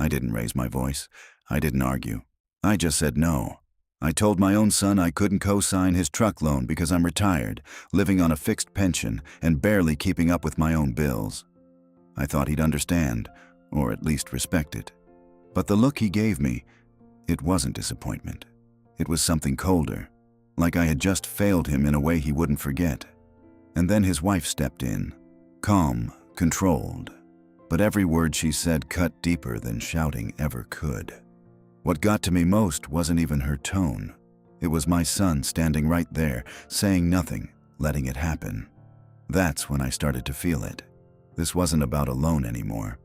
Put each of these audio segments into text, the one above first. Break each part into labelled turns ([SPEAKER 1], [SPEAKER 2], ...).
[SPEAKER 1] I didn't raise my voice. I didn't argue. I just said no. I told my own son I couldn't co-sign his truck loan because I'm retired, living on a fixed pension, and barely keeping up with my own bills. I thought he'd understand, or at least respect it. But the look he gave me, it wasn't disappointment. It was something colder, like I had just failed him in a way he wouldn't forget. And then his wife stepped in, calm, controlled. But every word she said cut deeper than shouting ever could. What got to me most wasn't even her tone. It was my son standing right there, saying nothing, letting it happen. That's when I started to feel it. This wasn't about a loan anymore.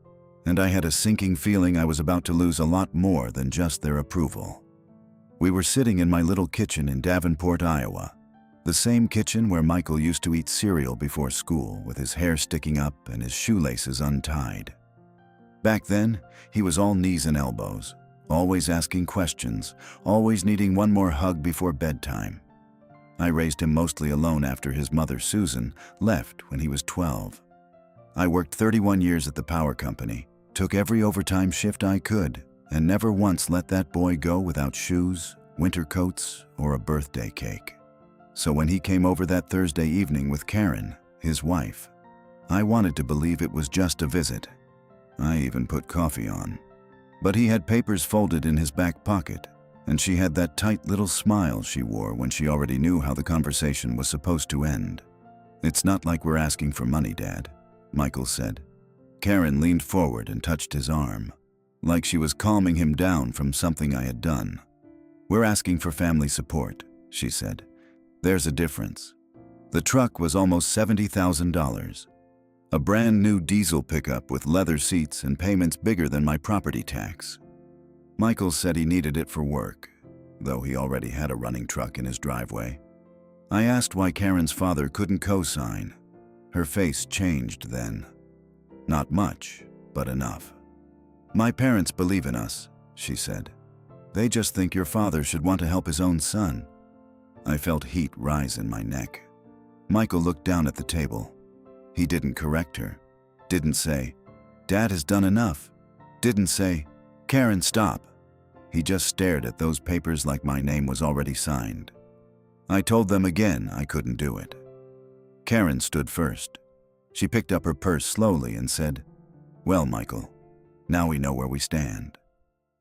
[SPEAKER 1] And I had a sinking feeling I was about to lose a lot more than just their approval. We were sitting in my little kitchen in Davenport, Iowa. The same kitchen where Michael used to eat cereal before school, with his hair sticking up and his shoelaces untied. Back then, he was all knees and elbows, always asking questions, always needing one more hug before bedtime. I raised him mostly alone after his mother, Susan, left when he was 12. I worked 31 years at the power company, took every overtime shift I could, and never once let that boy go without shoes, winter coats, or a birthday cake. So when he came over that Thursday evening with Karen, his wife, I wanted to believe it was just a visit. I even put coffee on. But he had papers folded in his back pocket, and she had that tight little smile she wore when she already knew how the conversation was supposed to end. "It's not like we're asking for money, Dad," Michael said. Karen leaned forward and touched his arm, like she was calming him down from something I had done. "We're asking for family support," she said. "There's a difference." The truck was almost $70,000. A brand new diesel pickup with leather seats and payments bigger than my property tax. Michael said he needed it for work, though he already had a running truck in his driveway. I asked why Karen's father couldn't co-sign. Her face changed then. Not much, but enough. "My parents believe in us," she said. "They just think your father should want to help his own son." I felt heat rise in my neck. Michael looked down at the table. He didn't correct her. Didn't say, "Dad has done enough." Didn't say, "Karen, stop." He just stared at those papers like my name was already signed. I told them again I couldn't do it. Karen stood first. She picked up her purse slowly and said, "Well, Michael, now we know where we stand."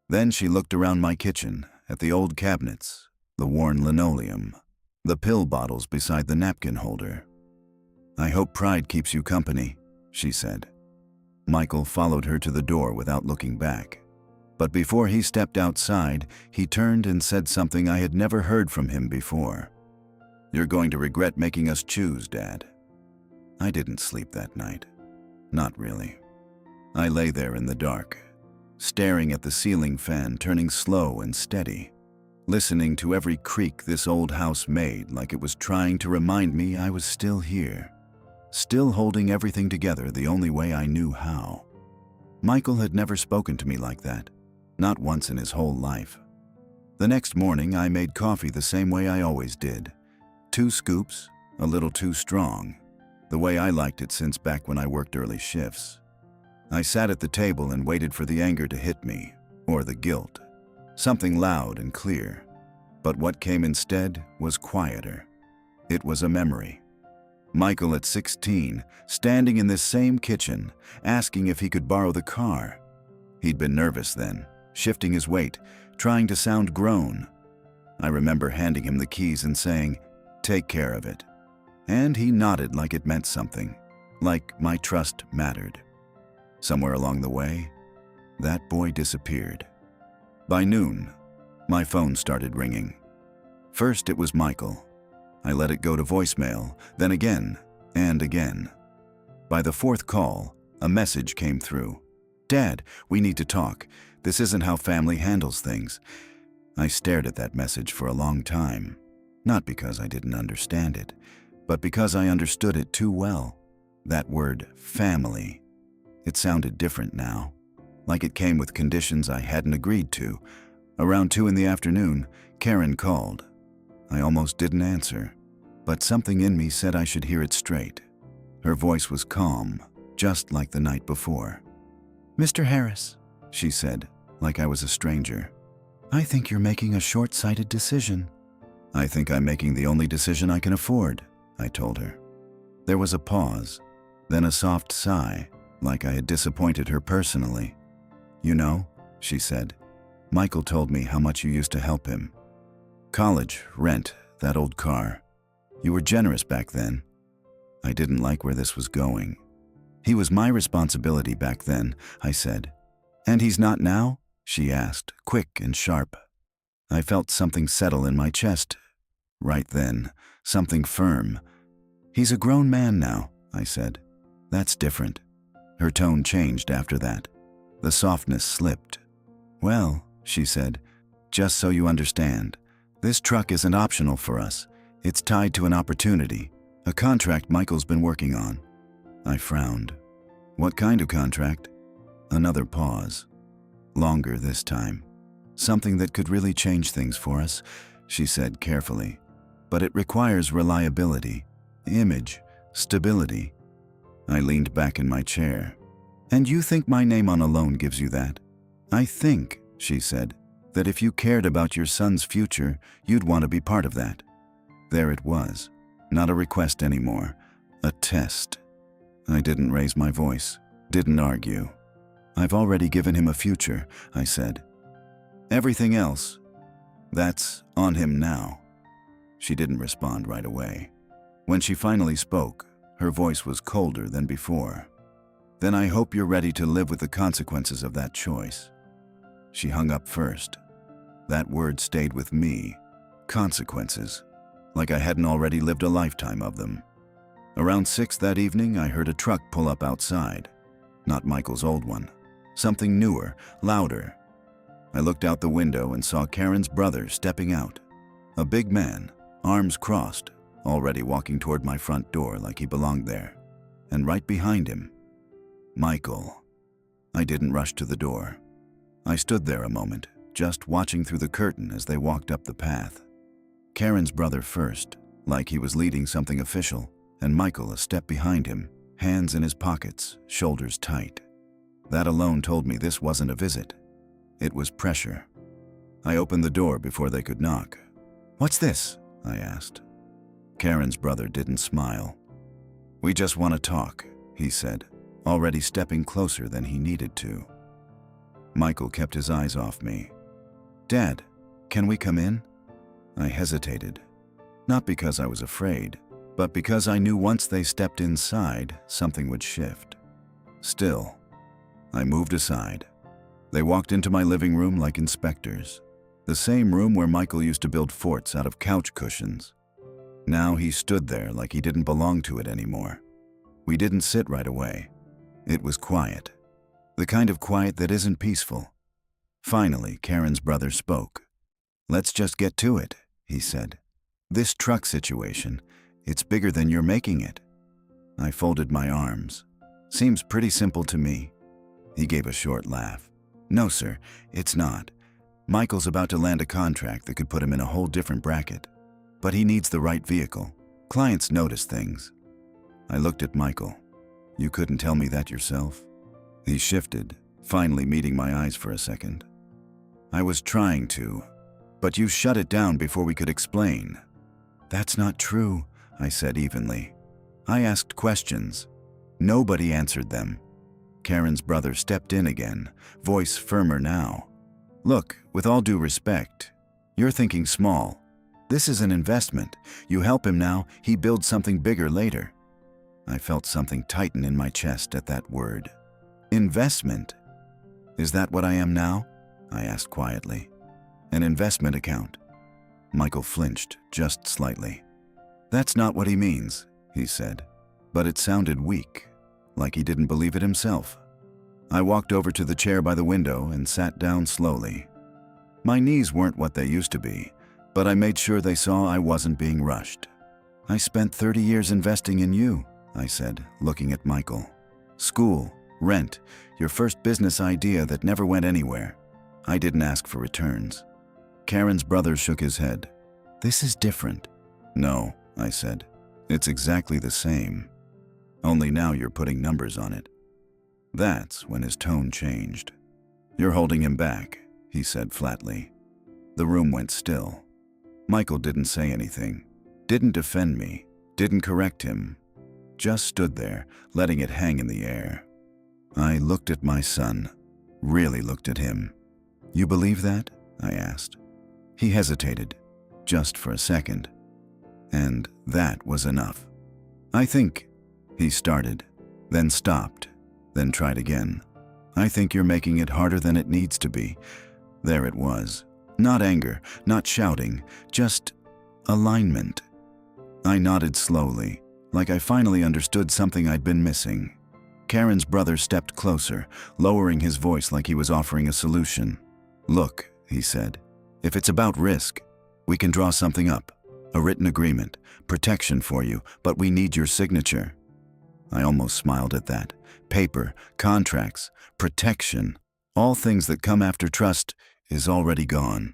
[SPEAKER 1] Then she looked around my kitchen at the old cabinets, the worn linoleum, the pill bottles beside the napkin holder. "I hope pride keeps you company," she said. Michael followed her to the door without looking back. But before he stepped outside, he turned and said something I had never heard from him before. "You're going to regret making us choose, Dad." I didn't sleep that night. Not really. I lay there in the dark, staring at the ceiling fan turning slow and steady, listening to every creak this old house made like it was trying to remind me I was still here, still holding everything together the only way I knew how. Michael had never spoken to me like that, not once in his whole life. The next morning, I made coffee the same way I always did. 2 scoops, a little too strong, the way I liked it since back when I worked early shifts. I sat at the table and waited for the anger to hit me, or the guilt, something loud and clear. But what came instead was quieter. It was a memory. Michael at 16, standing in this same kitchen, asking if he could borrow the car. He'd been nervous then, shifting his weight, trying to sound grown. I remember handing him the keys and saying, "Take care of it." And he nodded like it meant something, like my trust mattered. Somewhere along the way, that boy disappeared. By noon, my phone started ringing. First it was Michael. I let it go to voicemail, then again and again. By the 4th call, a message came through. "Dad, we need to talk. This isn't how family handles things." I stared at that message for a long time, not because I didn't understand it, but because I understood it too well. That word, family. It sounded different now, like it came with conditions I hadn't agreed to. Around 2 in the afternoon, Karen called. I almost didn't answer, but something in me said I should hear it straight. Her voice was calm, just like the night before. "Mr. Harris, she said, like I was a stranger. I think you're making a short-sighted decision. I think I'm making the only decision I can afford, I told her. There was a pause, then a soft sigh, like I had disappointed her personally. You know, she said, Michael told me how much you used to help him. College, rent, that old car. You were generous back then. I didn't like where this was going. He was my responsibility back then, I said. And he's not now? She asked, quick and sharp. I felt something settle in my chest. Right then, something firm. He's a grown man now, I said. That's different. Her tone changed after that. The softness slipped. Well, she said, just so you understand, this truck isn't optional for us. It's tied to an opportunity, a contract Michael's been working on. I frowned. What kind of contract? Another pause. Longer this time. Something that could really change things for us, she said carefully. But it requires reliability, image, stability. I leaned back in my chair. And you think my name on a loan gives you that? I think, she said, that if you cared about your son's future, you'd want to be part of that. There it was. Not a request anymore. A test. I didn't raise my voice. Didn't argue. I've already given him a future, I said. Everything else, that's on him now. She didn't respond right away. When she finally spoke, her voice was colder than before. Then I hope you're ready to live with the consequences of that choice. She hung up first. That word stayed with me. Consequences. Like I hadn't already lived a lifetime of them. Around 6 that evening, I heard a truck pull up outside. Not Michael's old one. Something newer, louder. I looked out the window and saw Karen's brother stepping out. A big man, arms crossed, already walking toward my front door like he belonged there. And right behind him, Michael. I didn't rush to the door. I stood there a moment, just watching through the curtain as they walked up the path. Karen's brother first, like he was leading something official, and Michael a step behind him, hands in his pockets, shoulders tight. That alone told me this wasn't a visit. It was pressure. I opened the door before they could knock. "What's this?" I asked. Karen's brother didn't smile. "We just want to talk," he said, already stepping closer than he needed to. Michael kept his eyes off me. "Dad, can we come in?" I hesitated. Not because I was afraid, but because I knew once they stepped inside, something would shift. Still, I moved aside. They walked into my living room like inspectors. The same room where Michael used to build forts out of couch cushions. Now he stood there like he didn't belong to it anymore. We didn't sit right away. It was quiet. The kind of quiet that isn't peaceful. Finally, Karen's brother spoke. "Let's just get to it," he said. "This truck situation, it's bigger than you're making it." I folded my arms. "Seems pretty simple to me." He gave a short laugh. "No, sir, it's not. Michael's about to land a contract that could put him in a whole different bracket. But he needs the right vehicle. Clients notice things." I looked at Michael. "You couldn't tell me that yourself?" He shifted, finally meeting my eyes for a second. "I was trying to, but you shut it down before we could explain." "That's not true," I said evenly. "I asked questions. Nobody answered them." Karen's brother stepped in again, voice firmer now. "Look, with all due respect, you're thinking small. This is an investment. You help him now, he builds something bigger later." I felt something tighten in my chest at that word. Investment? Is that what I am now? I asked quietly. An investment account. Michael flinched just slightly. "That's not what he means," he said, but it sounded weak, like he didn't believe it himself. I walked over to the chair by the window and sat down slowly. My knees weren't what they used to be, but I made sure they saw I wasn't being rushed. "I spent 30 years investing in you," I said, looking at Michael. "School, rent, your first business idea that never went anywhere. I didn't ask for returns." Karen's brother shook his head. "This is different." "No," I said. "It's exactly the same. Only now you're putting numbers on it." That's when his tone changed. "You're holding him back," he said flatly. The room went still. Michael didn't say anything, didn't defend me, didn't correct him, just stood there, letting it hang in the air. I looked at my son, really looked at him. "You believe that?" I asked. He hesitated, just for a second. And that was enough. "I think," he started, then stopped, then tried again. "I think you're making it harder than it needs to be." There it was. Not anger, not shouting, just alignment. I nodded slowly, like I finally understood something I'd been missing. Karen's brother stepped closer, lowering his voice like he was offering a solution. "Look," he said, "if it's about risk, we can draw something up. A written agreement, protection for you, but we need your signature." I almost smiled at that. Paper, contracts, protection, all things that come after trust is already gone.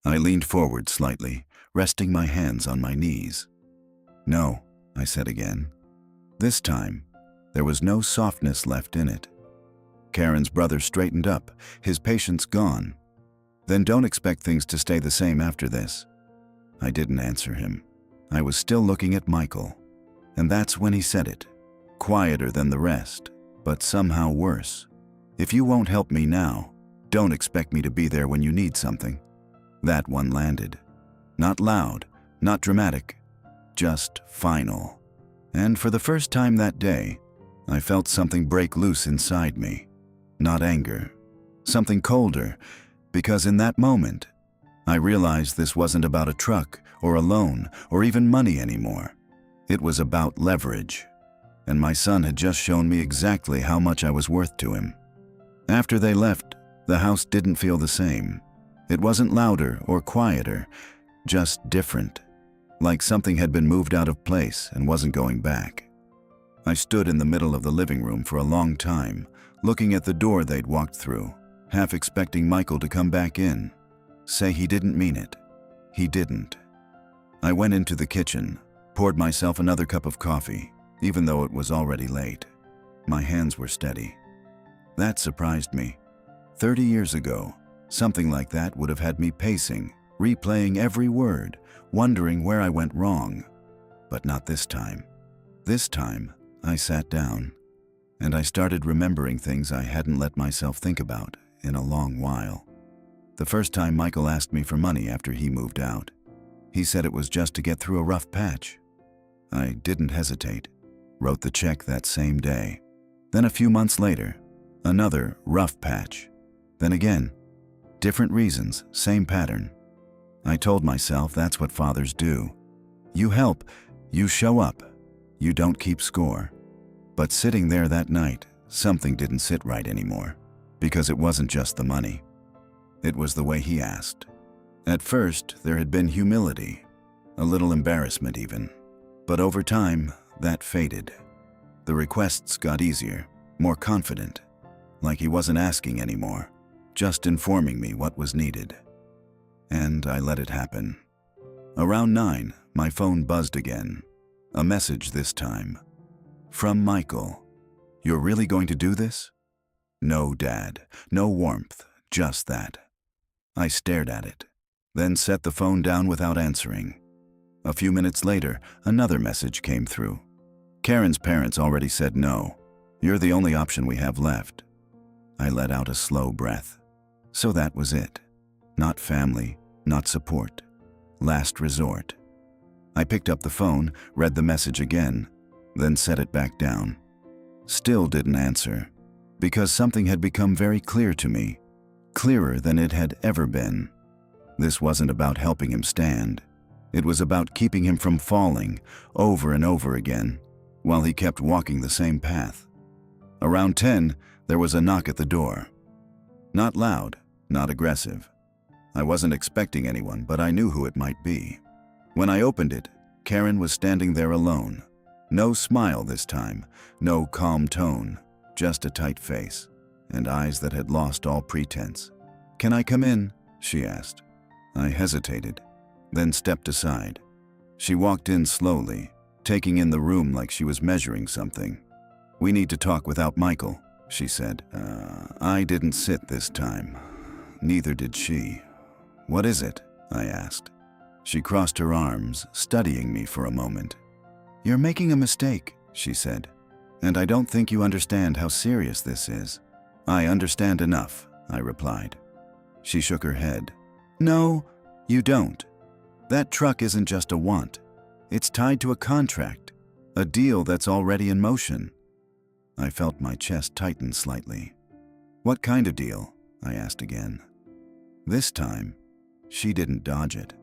[SPEAKER 1] I leaned forward slightly, resting my hands on my knees. "No," I said again. This time, there was no softness left in it. Karen's brother straightened up, his patience gone. "Then don't expect things to stay the same after this." I didn't answer him. I was still looking at Michael. And that's when he said it, quieter than the rest, but somehow worse. "If you won't help me now, don't expect me to be there when you need something." That one landed. Not loud, not dramatic, just final. And for the first time that day, I felt something break loose inside me. Not anger, something colder, because in that moment, I realized this wasn't about a truck or a loan or even money anymore. It was about leverage. And my son had just shown me exactly how much I was worth to him. After they left, the house didn't feel the same. It wasn't louder or quieter, just different, like something had been moved out of place and wasn't going back. I stood in the middle of the living room for a long time, looking at the door they'd walked through, half expecting Michael to come back in, say he didn't mean it. He didn't. I went into the kitchen, poured myself another cup of coffee, even though it was already late. My hands were steady. That surprised me. 30 years ago, something like that would have had me pacing, replaying every word, wondering where I went wrong. But not this time. This time, I sat down, and I started remembering things I hadn't let myself think about in a long while. The first time Michael asked me for money after he moved out. He said it was just to get through a rough patch. I didn't hesitate, wrote the check that same day. Then a few months later, another rough patch. Then again, different reasons, same pattern. I told myself that's what fathers do. You help, you show up, you don't keep score. But sitting there that night, something didn't sit right anymore, because it wasn't just the money. It was the way he asked. At first, there had been humility, a little embarrassment even. But over time, that faded. The requests got easier, more confident, like he wasn't asking anymore, just informing me what was needed. And I let it happen. Around 9, my phone buzzed again. A message this time. From Michael. "You're really going to do this?" No dad, no warmth, just that. I stared at it, then set the phone down without answering. A few minutes later, another message came through. "Karen's parents already said no. You're the only option we have left." I let out a slow breath. So that was it. Not family, not support. Last resort. I picked up the phone, read the message again, then set it back down. Still didn't answer, because something had become very clear to me, clearer than it had ever been. This wasn't about helping him stand. It was about keeping him from falling over and over again, while he kept walking the same path. Around 10, there was a knock at the door. Not loud, not aggressive. I wasn't expecting anyone, but I knew who it might be. When I opened it, Karen was standing there alone. No smile this time, no calm tone, just a tight face, and eyes that had lost all pretense. "Can I come in?" she asked. I hesitated, then stepped aside. She walked in slowly, taking in the room like she was measuring something. "We need to talk without Michael," she said. I didn't sit this time. Neither did she. What is it? I asked. She crossed her arms, studying me for a moment. You're making a mistake, she said. And I don't think you understand how serious this is. I understand enough, I replied. She shook her head. No, you don't. That truck isn't just a want. It's tied to a contract, a deal that's already in motion. I felt my chest tighten slightly. What kind of deal? I asked again. This time, she didn't dodge it.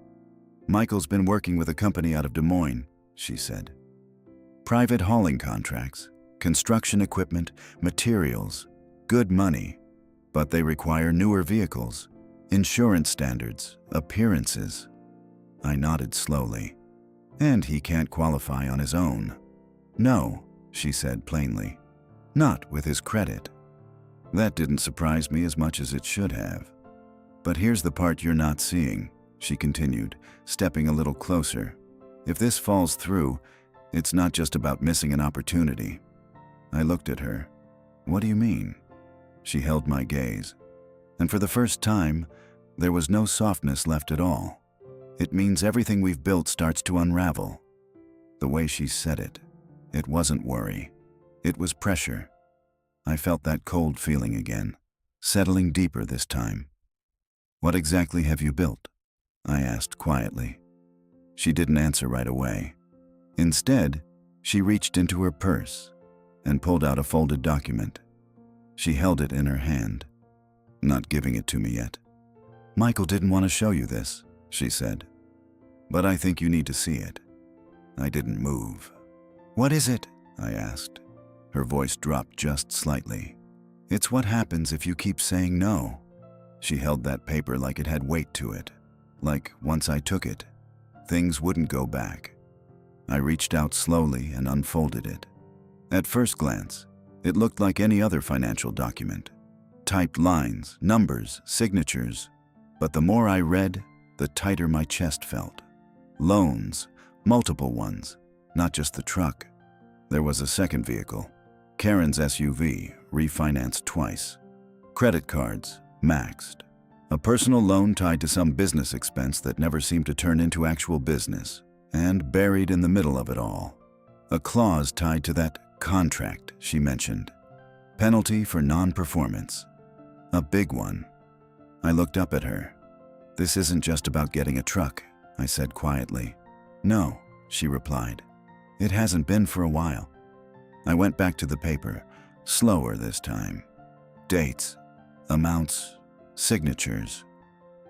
[SPEAKER 1] Michael's been working with a company out of Des Moines, she said. Private hauling contracts, construction equipment, materials, good money, but they require newer vehicles, insurance standards, appearances. I nodded slowly. And he can't qualify on his own. No, she said plainly. Not with his credit. That didn't surprise me as much as it should have. But here's the part you're not seeing, she continued, stepping a little closer. If this falls through, it's not just about missing an opportunity. I looked at her. What do you mean? She held my gaze. And for the first time, there was no softness left at all. It means everything we've built starts to unravel. The way she said it, it wasn't worry. It was pressure. I felt that cold feeling again, settling deeper this time. What exactly have you built? I asked quietly. She didn't answer right away. Instead, she reached into her purse and pulled out a folded document. She held it in her hand, not giving it to me yet. Michael didn't want to show you this, she said. But I think you need to see it. I didn't move. What is it? I asked. Her voice dropped just slightly. It's what happens if you keep saying no. She held that paper like it had weight to it. Like once I took it, things wouldn't go back. I reached out slowly and unfolded it. At first glance, it looked like any other financial document. Typed lines, numbers, signatures. But the more I read, the tighter my chest felt. Loans, multiple ones, not just the truck. There was a second vehicle, Karen's SUV, refinanced twice. Credit cards, maxed. A personal loan tied to some business expense that never seemed to turn into actual business. And buried in the middle of it all, a clause tied to that contract she mentioned. Penalty for non-performance. A big one. I looked up at her. This isn't just about getting a truck, I said quietly. No, she replied. It hasn't been for a while. I went back to the paper, slower this time. Dates, amounts, signatures.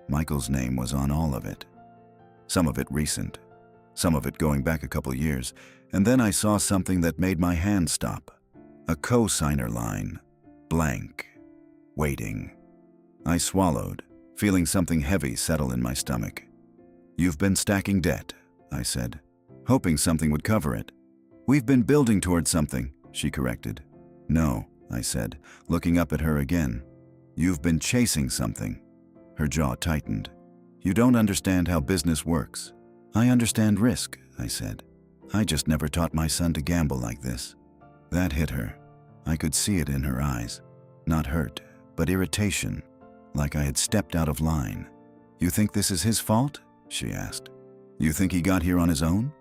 [SPEAKER 1] Michael's name was on all of it. Some of it recent, some of it going back a couple years, and then I saw something that made my hand stop. A co-signer line, blank, waiting. I swallowed, feeling something heavy settle in my stomach. You've been stacking debt, I said, hoping something would cover it. We've been building towards something, she corrected. No, I said, looking up at her again. You've been chasing something. Her jaw tightened. You don't understand how business works. I understand risk, I said. I just never taught my son to gamble like this. That hit her. I could see it in her eyes. Not hurt, but irritation, like I had stepped out of line. You think this is his fault? She asked. You think he got here on his own?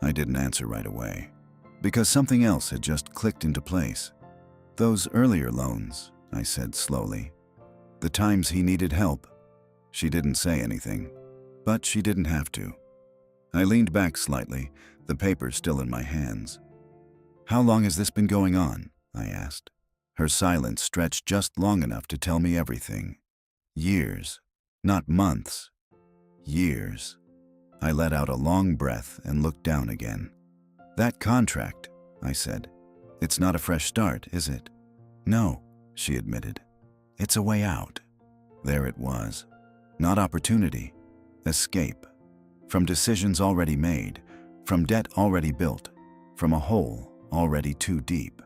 [SPEAKER 1] I didn't answer right away, because something else had just clicked into place. Those earlier loans, I said slowly. The times he needed help. She didn't say anything, but she didn't have to. I leaned back slightly, the paper still in my hands. How long has this been going on? I asked. Her silence stretched just long enough to tell me everything. Years, not months. Years. I let out a long breath and looked down again. That contract, I said. It's not a fresh start, is it? No, she admitted. It's a way out. There it was. Not opportunity. Escape. From decisions already made, from debt already built, from a hole already too deep.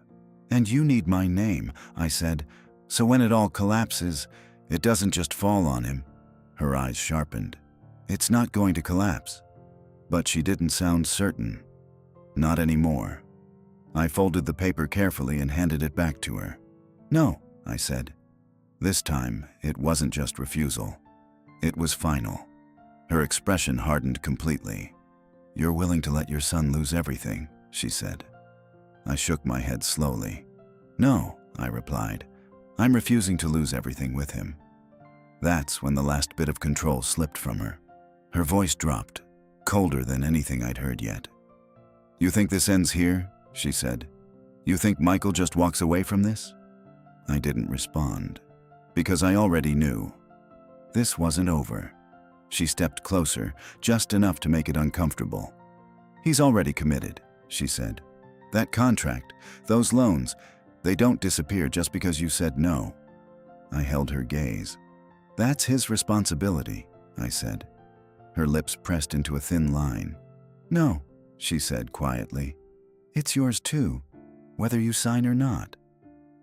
[SPEAKER 1] And you need my name, I said, so when it all collapses, it doesn't just fall on him. Her eyes sharpened. It's not going to collapse. But she didn't sound certain. Not anymore. I folded the paper carefully and handed it back to her. No, I said. This time, it wasn't just refusal. It was final. Her expression hardened completely. You're willing to let your son lose everything, she said. I shook my head slowly. No, I replied. I'm refusing to lose everything with him. That's when the last bit of control slipped from her. Her voice dropped, colder than anything I'd heard yet. You think this ends here? She said. You think Michael just walks away from this? I didn't respond, because I already knew. This wasn't over. She stepped closer, just enough to make it uncomfortable. He's already committed, she said. That contract, those loans, they don't disappear just because you said no. I held her gaze. That's his responsibility, I said. Her lips pressed into a thin line. No, she said quietly. It's yours too, whether you sign or not.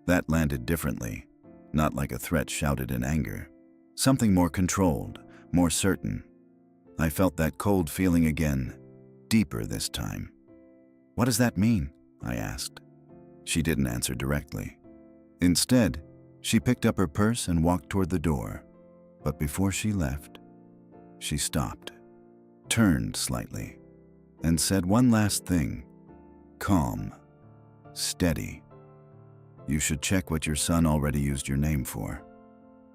[SPEAKER 1] That landed differently, not like a threat shouted in anger. Something more controlled, more certain. I felt that cold feeling again, deeper this time. What does that mean? I asked. She didn't answer directly. Instead, she picked up her purse and walked toward the door. But before she left, she stopped, turned slightly, and said one last thing. Calm, steady. You should check what your son already used your name for.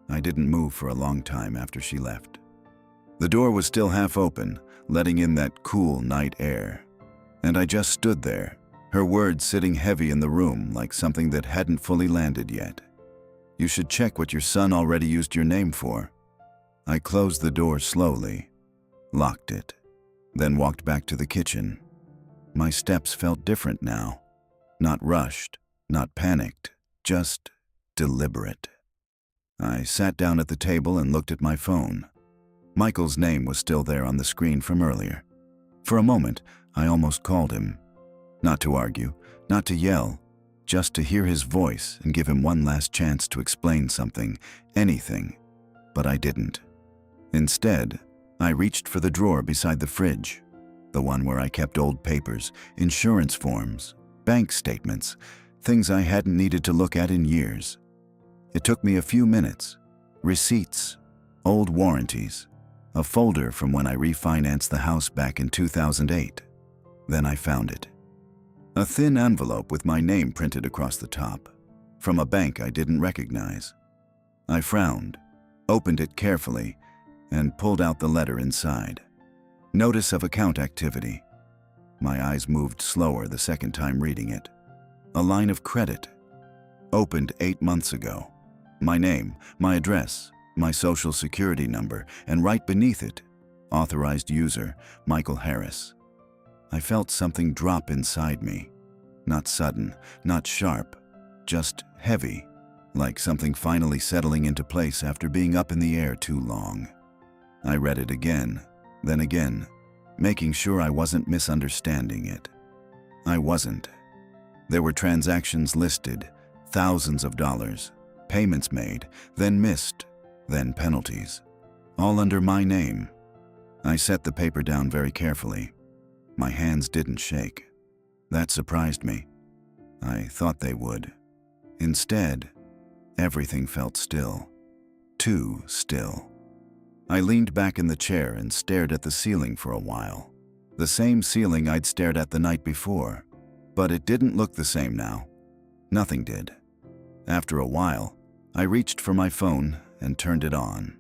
[SPEAKER 1] I didn't move for a long time after she left. The door was still half open, letting in that cool night air. And I just stood there, her words sitting heavy in the room like something that hadn't fully landed yet. You should check what your son already used your name for. I closed the door slowly, locked it, then walked back to the kitchen. My steps felt different now. Not rushed, not panicked, just deliberate. I sat down at the table and looked at my phone. Michael's name was still there on the screen from earlier. For a moment, I almost called him. Not to argue, not to yell, just to hear his voice and give him one last chance to explain something, anything. But I didn't. Instead, I reached for the drawer beside the fridge, the one where I kept old papers, insurance forms, bank statements, things I hadn't needed to look at in years. It took me a few minutes. Receipts, old warranties, a folder from when I refinanced the house back in 2008. Then I found it. A thin envelope with my name printed across the top, from a bank I didn't recognize. I frowned, opened it carefully, and pulled out the letter inside. Notice of account activity. My eyes moved slower the second time reading it. A line of credit. Opened 8 months ago. My name, my address, my social security number, and right beneath it, authorized user, Michael Harris. I felt something drop inside me. Not sudden, not sharp, just heavy, like something finally settling into place after being up in the air too long. I read it again, then again, making sure I wasn't misunderstanding it. I wasn't. There were transactions listed, thousands of dollars, payments made, then missed, then penalties, all under my name. I set the paper down very carefully. My hands didn't shake. That surprised me. I thought they would. Instead, everything felt still. Too still. I leaned back in the chair and stared at the ceiling for a while. The same ceiling I'd stared at the night before, but it didn't look the same now. Nothing did. After a while, I reached for my phone and turned it on.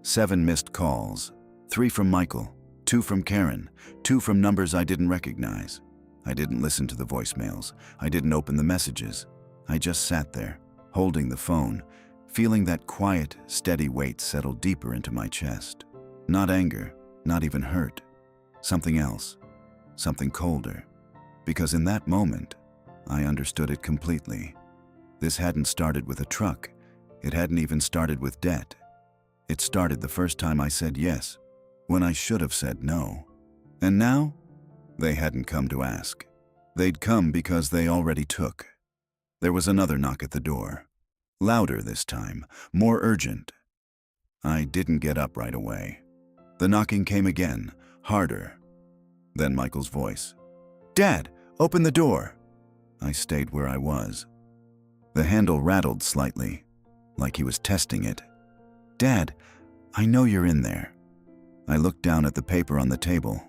[SPEAKER 1] 7 missed calls, 3 from Michael, 2 from Karen, 2 from numbers I didn't recognize. I didn't listen to the voicemails. I didn't open the messages. I just sat there, holding the phone, feeling that quiet, steady weight settle deeper into my chest. Not anger, not even hurt. Something else, something colder. Because in that moment, I understood it completely. This hadn't started with a truck. It hadn't even started with debt. It started the first time I said yes, when I should have said no. And now, they hadn't come to ask. They'd come because they already took. There was another knock at the door. Louder this time, more urgent. I didn't get up right away. The knocking came again, harder. Then Michael's voice. "Dad, open the door." I stayed where I was. The handle rattled slightly, like he was testing it. "Dad, I know you're in there." I looked down at the paper on the table,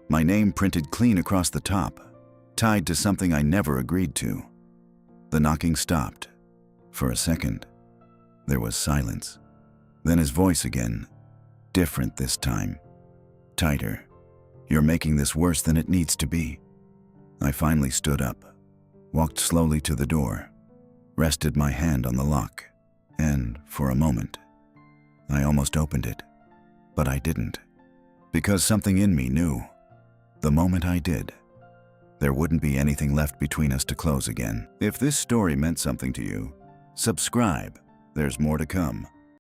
[SPEAKER 1] my name printed clean across the top, tied to something I never agreed to. The knocking stopped. For a second, there was silence. Then his voice again, different this time, tighter. "You're making this worse than it needs to be." I finally stood up, walked slowly to the door, rested my hand on the lock, and, for a moment, I almost opened it. But I didn't, because something in me knew. The moment I did, there wouldn't be anything left between us to close again. If this story meant something to you, subscribe. There's more to come.